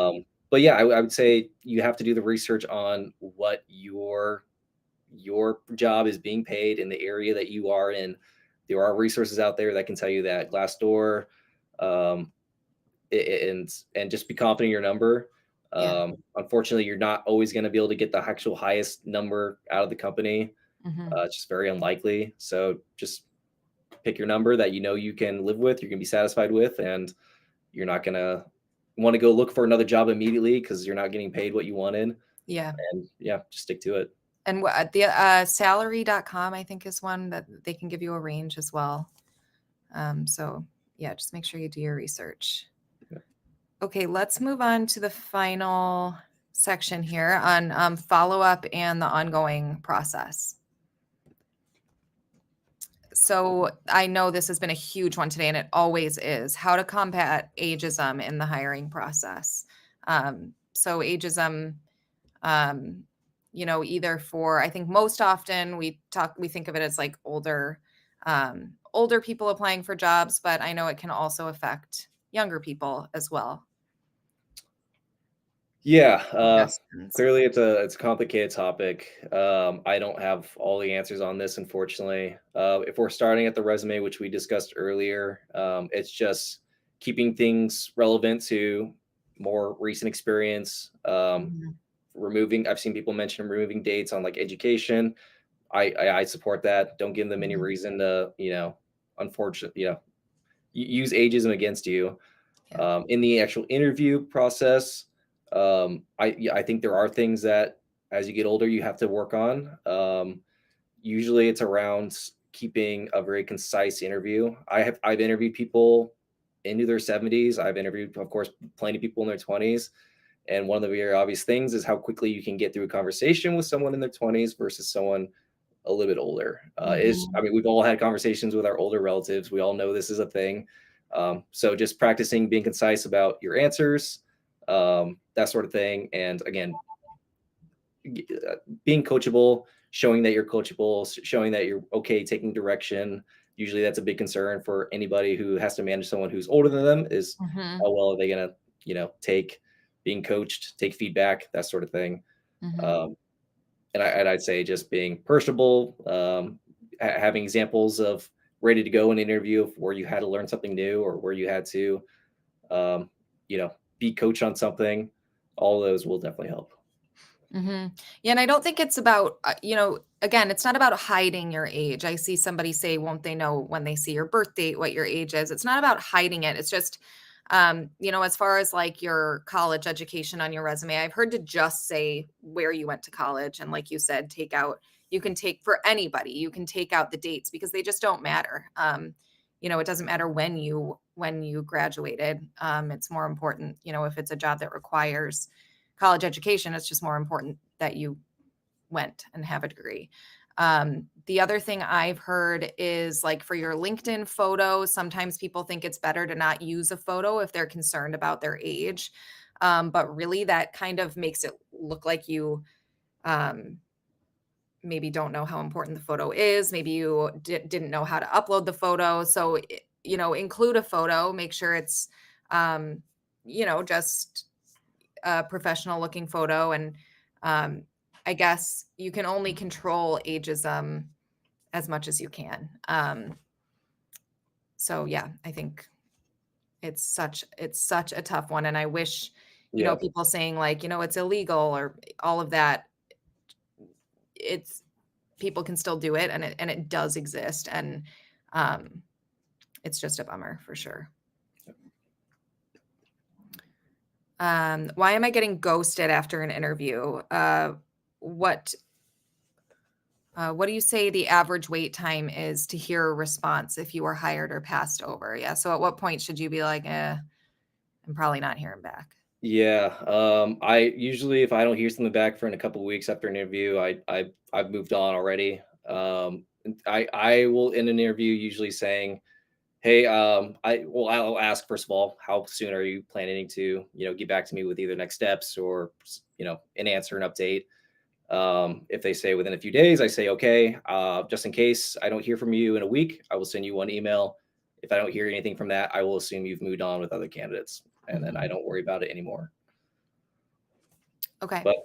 But yeah, I would say you have to do the research on what your job is being paid in the area that you are in. There are resources out there that can tell you that Glassdoor, um, and just be confident in your number. yeah, Unfortunately, you're not always going to be able to get the actual highest number out of the company. mhm, It's just very unlikely. So just pick your number that you know you can live with, you're going to be satisfied with, and you're not going to want to go look for another job immediately because you're not getting paid what you wanted. yeah. And yeah, just stick to it. And the salary.com, I think, is one that they can give you a range as well. So, yeah, just make sure you do your research. Okay, let's move on to the final section here on follow up and the ongoing process. So I know this has been a huge one today, and it always is how to combat ageism in the hiring process. So, ageism, um, either for, I think most often we think of it as like older people applying for jobs, but I know it can also affect younger people as well. Yeah, Suggestions. clearly it's a complicated topic. I don't have all the answers on this, unfortunately. If we're starting at the resume, which we discussed earlier, it's just keeping things relevant to more recent experience. Mhm, Removing, I've seen people mention removing dates on like education. I support that. Don't give them any mhm. reason to, unfortunately, use ageism against you. Yeah. In the actual interview process, I think there are things that as you get older you have to work on. Usually it's around keeping a very concise interview. I've interviewed people into their 70s. I've interviewed, of course, plenty of people in their 20s. And one of the very obvious things is how quickly you can get through a conversation with someone in their 20s versus someone a little bit older. I Mhm, mean, we've all had conversations with our older relatives. We all know this is a thing. So just practicing being concise about your answers, that sort of thing. And again, being coachable, showing that you're coachable, showing that you're okay taking direction. Usually that's a big concern for anybody who has to manage someone who's older than them is mhm, how well are they going to, take being coached, take feedback, that sort of thing. mhm, Um, and I'd say just being personable, having examples of ready to go in an interview of where you had to learn something new or where you had to, um, be coached on something. All those will definitely help. mhm. Yeah, and I don't think it's about, again, it's not about hiding your age. I see somebody say, won't they know when they see your birth date what your age is? It's not about hiding it. It's just, as far as like your college education on your resume, I've heard to just say where you went to college. And like you said, you can take for anybody, you can take out the dates because they just don't matter. It doesn't matter when you graduated. It's more important, if it's a job that requires college education, it's just more important that you went and have a degree. The other thing I've heard is like for your LinkedIn photo, sometimes people think it's better to not use a photo if they're concerned about their age. But really, that kind of makes it look like you um, maybe don't know how important the photo is. Maybe you didn't know how to upload the photo. So, include a photo, make sure it's, just a professional looking photo. And um, I guess you can only control ageism as much as you can. So yeah, I think it's such a tough one, and I wish, Yeah. people saying like, it's illegal or all of that, it's people can still do it, and it does exist, and um, it's just a bummer for sure. Why am I getting ghosted after an interview? What what do you say the average wait time is to hear a response if you were hired or passed over? Yeah. So at what point should you be like, I'm probably not hearing back? Yeah. I usually, if I don't hear something back for in a couple weeks after an interview, I've moved on already. I will end an interview usually saying, "Hey, I'll ask first of all, how soon are you planning to, get back to me with either next steps or, an answer, an update." If they say within a few days, I say, okay, just in case I don't hear from you in a week, I will send you one email. If I don't hear anything from that, I will assume you've moved on with other candidates, and then I Mhm. don't worry about it anymore. Okay. But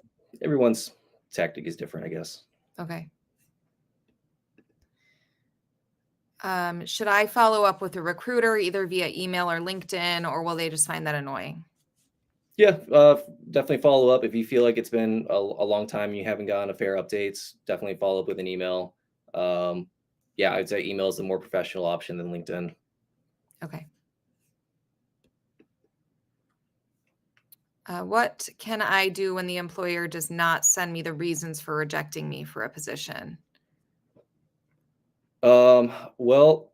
everyone's tactic is different, I guess. Okay. Should I follow up with a recruiter either via email or LinkedIn, or will they just find that annoying? Yeah, definitely follow up if you feel like it's been a long time and you haven't gotten a fair updates. Definitely follow up with an email. Um, yeah, I'd say email is the more professional option than LinkedIn. Okay. What can I do when the employer does not send me the reasons for rejecting me for a position? Well,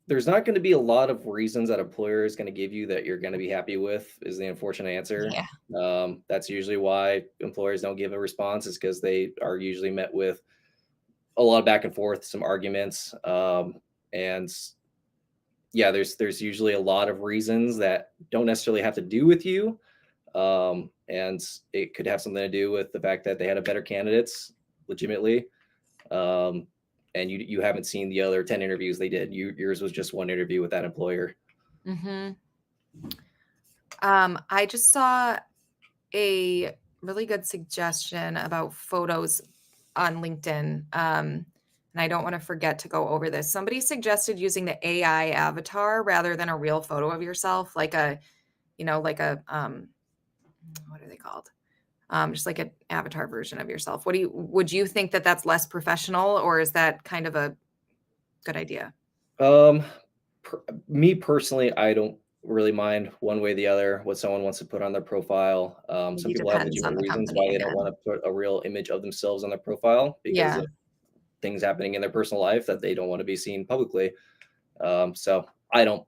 there's not going to be a lot of reasons that employer is going to give you that you're going to be happy with is the unfortunate answer. Yeah. That's usually why employers don't give a response is because they are usually met with a lot of back and forth, some arguments. And yeah, there's usually a lot of reasons that don't necessarily have to do with you. And it could have something to do with the fact that they had a better candidates legitimately. Um, and you haven't seen the other 10 interviews they did. Yours was just one interview with that employer. Hmm. I just saw a really good suggestion about photos on LinkedIn. And I don't want to forget to go over this. Somebody suggested using the AI avatar rather than a real photo of yourself, like a what are they called? Just like an avatar version of yourself. Would you think that that's less professional, or is that kind of a good idea? Um, Me personally, I don't really mind one way or the other what someone wants to put on their profile. Some Maybe people have depends on legitimate the reasons company why they don't again. want to put a real image of themselves on their profile because Yeah. of things happening in their personal life that they don't want to be seen publicly. So I don't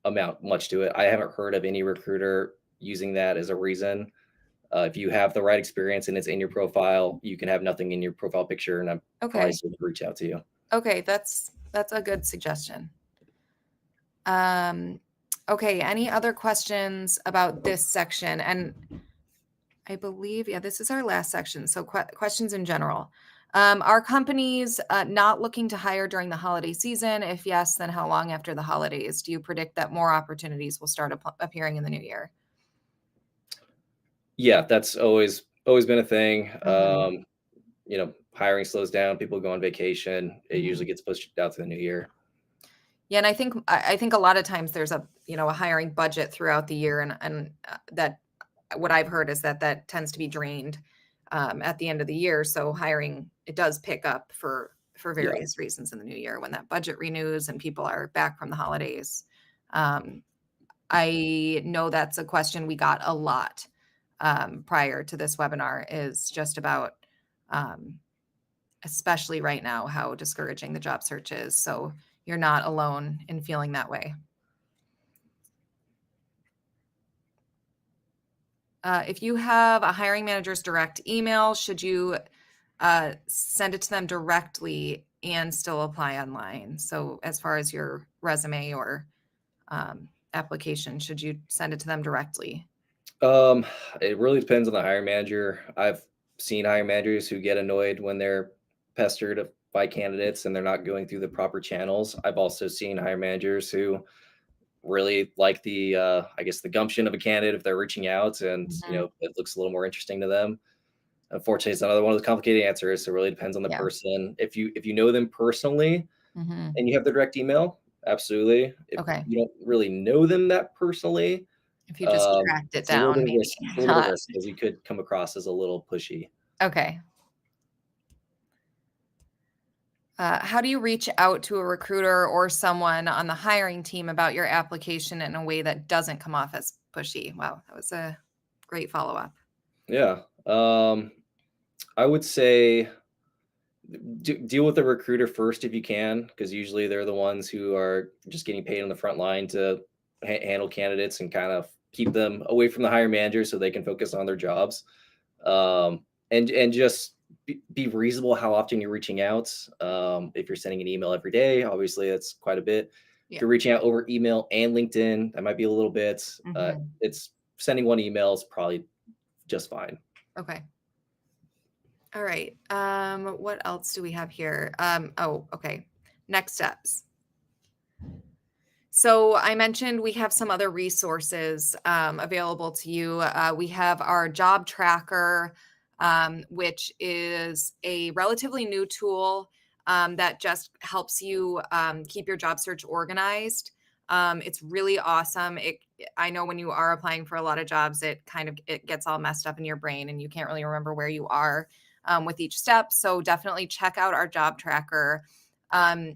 amount much to it. I haven't heard of any recruiter using that as a reason. If you have the right experience and it's in your profile, you can have nothing in your profile picture, and I'm probably Okay. still gonna reach out to you. Okay, that's a good suggestion. Um, okay, any other questions about this section? And I believe, yeah, this is our last section. So questions in general. Are companies not looking to hire during the holiday season? If yes, then how long after the holidays? Do you predict that more opportunities will start appearing in the new year? Yeah, that's always been a thing. Mhm. Hiring slows down, people go on vacation. It usually Mhm. gets pushed out to the new year. Yeah, and I think a lot of times there's a hiring budget throughout the year, and that what I've heard is that tends to be drained at the end of the year. So hiring it does pick up for Yeah. various reasons in the new year when that budget renews and people are back from the holidays. Um, I know that's a question we got a lot prior to this webinar is just about, um, especially right now, how discouraging the job search is. So you're not alone in feeling that way. If you have a hiring manager's direct email, should you send it to them directly and still apply online? So, as far as your resume or application, should you send it to them directly? Um, it really depends on the hiring manager. I've seen hiring managers who get annoyed when they're pestered by candidates and they're not going through the proper channels. I've also seen hiring managers who really like I guess the gumption of a candidate if they're reaching out and Mhm. it looks a little more interesting to them. Unfortunately, it's another one of the complicated answers. So it really depends on the Yeah. person. If you know them personally Hmm. and you have their direct email, absolutely. If Okay. you don't really know them that personally, If you just tracked it it's a little bit down, of maybe risk, a little bit of not. risk because you could come across as a little pushy. Okay. How do you reach out to a recruiter or someone on the hiring team about your application in a way that doesn't come off as pushy? Wow, that was a great follow up. Yeah. I would say deal with the recruiter first if you can, because usually they're the ones who are just getting paid on the front line to handle candidates and kind of keep them away from the hiring manager so they can focus on their jobs. And just be reasonable how often you're reaching out. If you're sending an email every day, obviously that's quite a bit. If Yeah. you're reaching out over email and LinkedIn, that might be a little bit. Hmm. It's sending one email is probably just fine. Okay. All right. What else do we have here? Oh, okay. Next steps. So I mentioned we have some other resources available to you. We have our job tracker, which is a relatively new tool that just helps you keep your job search organized. It's really awesome. I know when you are applying for a lot of jobs, it gets all messed up in your brain, and you can't really remember where you are with each step. So definitely check out our job tracker. Um,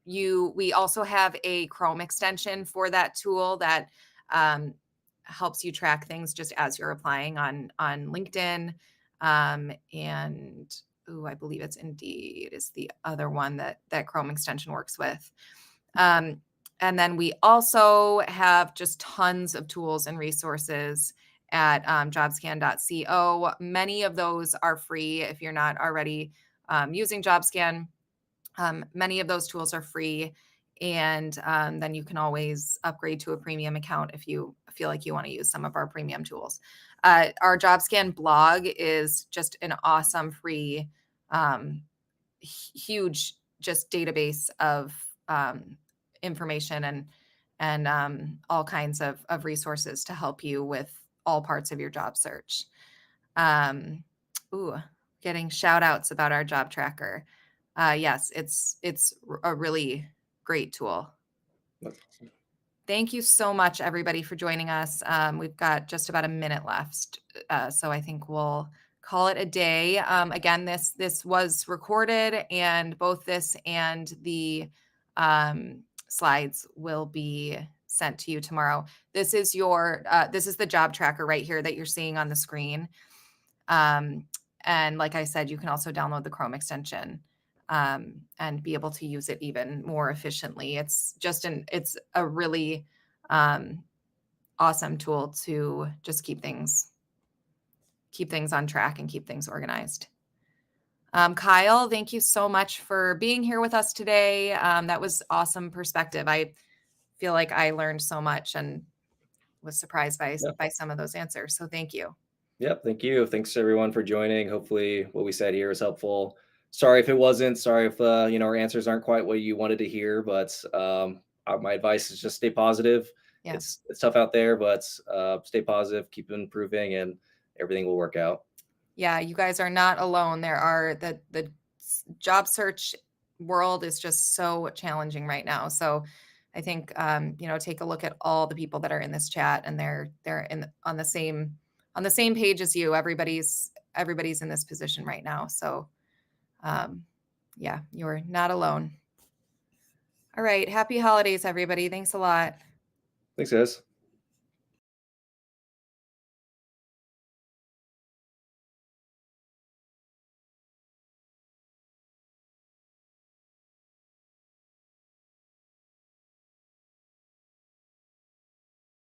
we also have a Chrome extension for that tool that um, helps you track things just as you're applying on LinkedIn. And I believe it's Indeed is the other one that Chrome extension works with. Um, and then we also have just tons of tools and resources at jobscan.co. Many of those are free if you're not already using JobScan. Many of those tools are free, and then you can always upgrade to a premium account if you feel like you want to use some of our premium tools. Our JobScan blog is just an awesome free, huge just database of information and all kinds of resources to help you with all parts of your job search. Um, ooh, Getting shout outs about our job tracker. Yes, it's a really great tool. That's awesome. Thank you so much, everybody, for joining us. We've got just about a minute left, so I think we'll call it a day. Again, this was recorded, and both this and the slides will be sent to you tomorrow. This is the job tracker right here that you're seeing on the screen. Um, and like I said, you can also download the Chrome extension and be able to use it even more efficiently. It's a really um, awesome tool to just keep things on track and keep things organized. Kyle, thank you so much for being here with us today. That was awesome perspective. I feel like I learned so much and was surprised Yeah. by some of those answers. So thank you. Yep. Thank you. Thanks everyone for joining. Hopefully what we said here was helpful. Sorry if it wasn't. Sorry if our answers aren't quite what you wanted to hear, but my advice is just stay positive. Yeah. It's tough out there, but stay positive, keep improving, and everything will work out. Yeah, you guys are not alone. There are the job search world is just so challenging right now. So I think take a look at all the people that are in this chat, and they're on the same page as you. Everybody's in this position right now. So um, yeah, you're not alone. All right. Happy holidays, everybody. Thanks a lot. Thanks, guys.